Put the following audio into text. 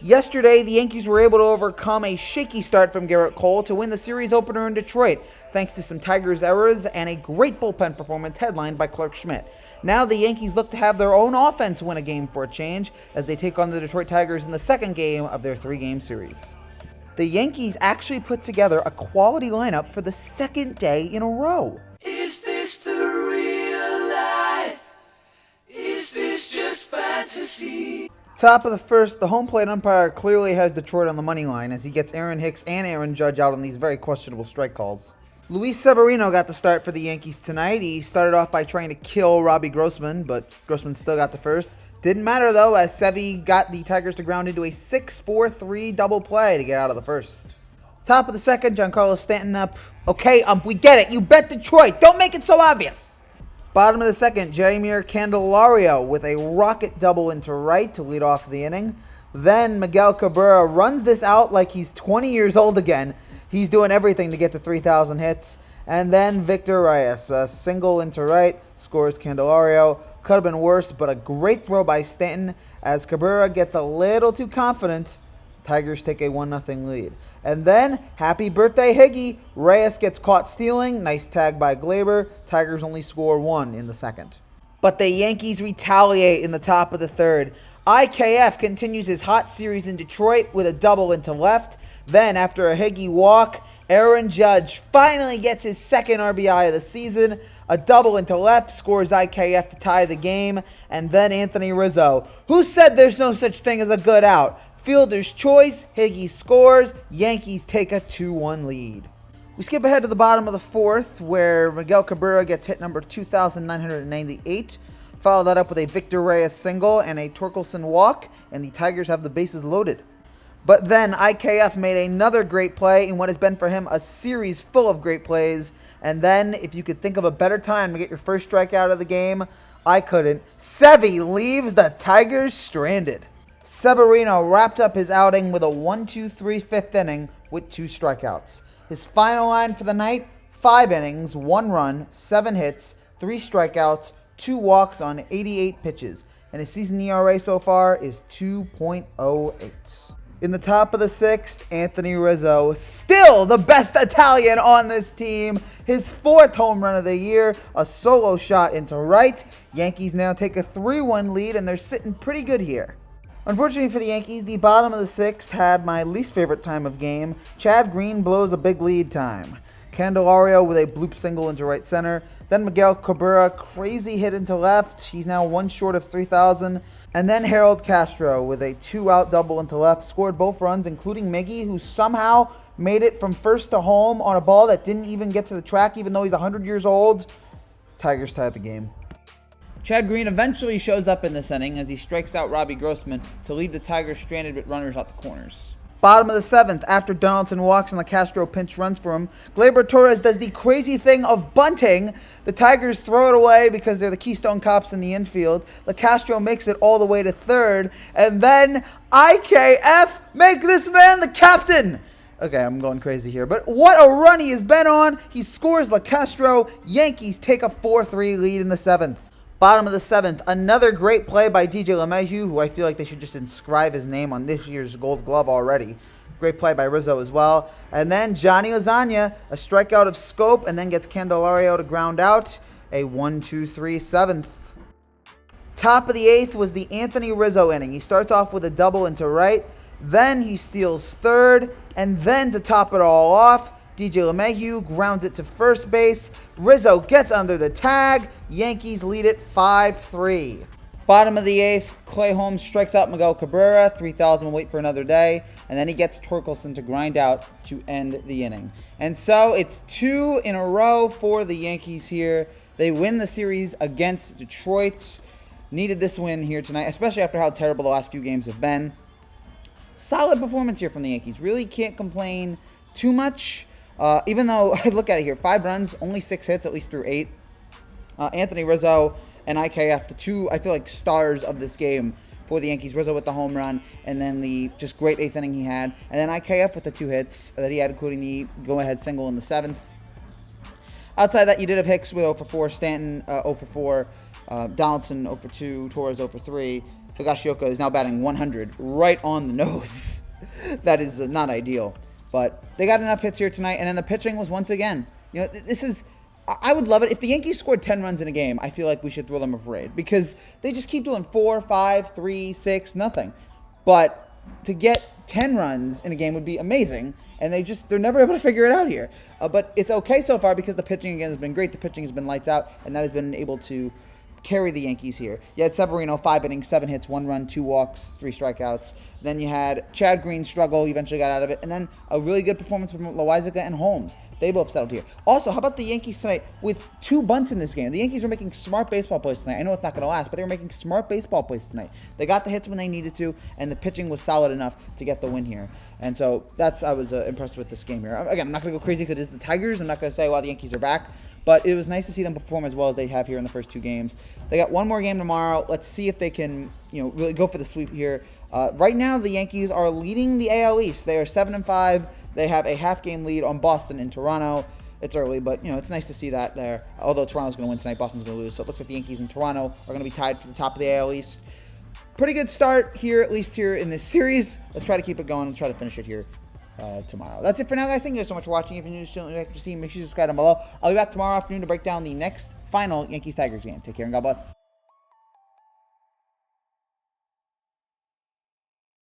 Yesterday, the Yankees were able to overcome a shaky start from Garrett Cole to win the series opener in Detroit, thanks to some Tigers errors and a great bullpen performance headlined by Clark Schmidt. Now the Yankees look to have their own offense win a game for a change as they take on the Detroit Tigers in the second game of their three-game series. The Yankees actually put together a quality lineup for the second day in a row. Is this the real life? Is this just fantasy? Top of the first, the home plate umpire clearly has Detroit on the money line as he gets Aaron Hicks and Aaron Judge out on these very questionable strike calls. Luis Severino got the start for the Yankees tonight. He started off by trying to kill Robbie Grossman, but Grossman still got the first. Didn't matter though, as Sevy got the Tigers to ground into a 6-4-3 double play to get out of the first. Top of the second, Giancarlo Stanton up. Okay, we get it. You bet Detroit. Don't make it so obvious. Bottom of the second, Jaimir Candelario with a rocket double into right to lead off the inning. Then Miguel Cabrera runs this out like he's 20 years old again. He's doing everything to get to 3,000 hits. And then Victor Reyes, a single into right, scores Candelario. Could have been worse, but a great throw by Stanton as Cabrera gets a little too confident. Tigers take a 1-0 lead. And then, happy birthday Higgy, Reyes gets caught stealing. Nice tag by Glaber. Tigers only score 1 in the second. But the Yankees retaliate in the top of the third. IKF continues his hot series in Detroit with a double into left. Then, after a Higgy walk, Aaron Judge finally gets his second RBI of the season. A double into left scores IKF to tie the game. And then Anthony Rizzo, who said there's no such thing as a good out. Fielder's choice, Higgy scores, Yankees take a 2-1 lead. We skip ahead to the bottom of the fourth, where Miguel Cabrera gets hit number 2,998. Follow that up with a Victor Reyes single and a Torkelson walk, and the Tigers have the bases loaded. But then IKF made another great play in what has been for him a series full of great plays. And then, if you could think of a better time to get your first strikeout of the game, I couldn't. Sevy leaves the Tigers stranded. Severino wrapped up his outing with a 1-2-3 fifth inning with 2 strikeouts. His final line for the night, 5 innings, 1 run, 7 hits, 3 strikeouts, 2 walks on 88 pitches. And his season ERA so far is 2.08. In the top of the sixth, Anthony Rizzo, still the best Italian on this team. His 4th home run of the year, a solo shot into right. Yankees now take a 3-1 lead, and they're sitting pretty good here. Unfortunately for the Yankees, the bottom of the sixth had my least favorite time of game. Chad Green blows a big lead time. Candelario with a bloop single into right center. Then Miguel Cabrera, crazy hit into left. He's now 1 short of 3,000. And then Harold Castro with a 2-out double into left. Scored both runs, including Miggy, who somehow made it from first to home on a ball that didn't even get to the track, even though he's 100 years old. Tigers tied the game. Chad Green eventually shows up in this inning as he strikes out Robbie Grossman to leave the Tigers stranded with runners out the corners. Bottom of the 7th, after Donaldson walks and the Castro pinch runs for him, Gleyber Torres does the crazy thing of bunting. The Tigers throw it away because they're the Keystone Cops in the infield. LeCastro makes it all the way to third, and then IKF make this man the captain. Okay, I'm going crazy here, but what a run he has been on. He scores LeCastro. Yankees take a 4-3 lead in the 7th. Bottom of the 7th, another great play by DJ LeMahieu, who I feel like they should just inscribe his name on this year's Gold Glove already. Great play by Rizzo as well. And then Johnny Lasagna, a strikeout of scope, and then gets Candelario to ground out. A 1-2-3 7th. Top of the 8th was the Anthony Rizzo inning. He starts off with a double into right. Then he steals third. And then to top it all off, DJ LeMahieu grounds it to first base. Rizzo gets under the tag. Yankees lead it 5-3. Bottom of the 8th, Clay Holmes strikes out Miguel Cabrera. 3,000 will wait for another day. And then he gets Torkelson to grind out to end the inning. And so it's 2 in a row for the Yankees here. They win the series against Detroit. Needed this win here tonight, especially after how terrible the last few games have been. Solid performance here from the Yankees. Really can't complain too much. Even though, I look at it here, 5 runs, only 6 hits, at least through 8. Anthony Rizzo and IKF, the 2, I feel like, stars of this game for the Yankees. Rizzo with the home run, and then the just great 8th inning he had. And then IKF with the 2 hits that he had, including the go-ahead single in the 7th. Outside that, you did have Hicks with 0 for 4, Stanton 0 for 4, Donaldson 0 for 2, Torres 0 for 3. Higashioka is now batting 100 right on the nose. That is not ideal. But they got enough hits here tonight, and then the pitching was once again. This is. I would love it. If the Yankees scored 10 runs in a game, I feel like we should throw them a parade because they just keep doing 4, 5, 3, 6, nothing. But to get 10 runs in a game would be amazing, and they're never able to figure it out here. But it's okay so far because the pitching again has been great. The pitching has been lights out, and that has been able to carry the Yankees here. You had Severino, 5 innings, 7 hits, 1 run, 2 walks, 3 strikeouts. Then you had Chad Green struggle, he eventually got out of it. And then a really good performance from Loizaga and Holmes. They both settled here. Also, how about the Yankees tonight with 2 bunts in this game? The Yankees are making smart baseball plays tonight. I know it's not going to last, but they were making smart baseball plays tonight. They got the hits when they needed to, and the pitching was solid enough to get the win here. And so I was impressed with this game here. Again, I'm not going to go crazy because it's the Tigers. I'm not going to say, well, the Yankees are back. But it was nice to see them perform as well as they have here in the first 2 games. They got one more game tomorrow. Let's see if they can, really go for the sweep here. Right now, the Yankees are leading the AL East. They are 7-5. They have a half-game lead on Boston and Toronto. It's early, but it's nice to see that there. Although Toronto's going to win tonight, Boston's going to lose. So it looks like the Yankees and Toronto are going to be tied for the top of the AL East. Pretty good start here, at least here in this series. Let's try to keep it going. Let's try to finish it here tomorrow. That's it for now, guys. Thank you guys so much for watching. If you're new to the channel, like to see, make sure you subscribe down below. I'll be back tomorrow afternoon to break down the next final Yankees-Tigers game. Take care and God bless.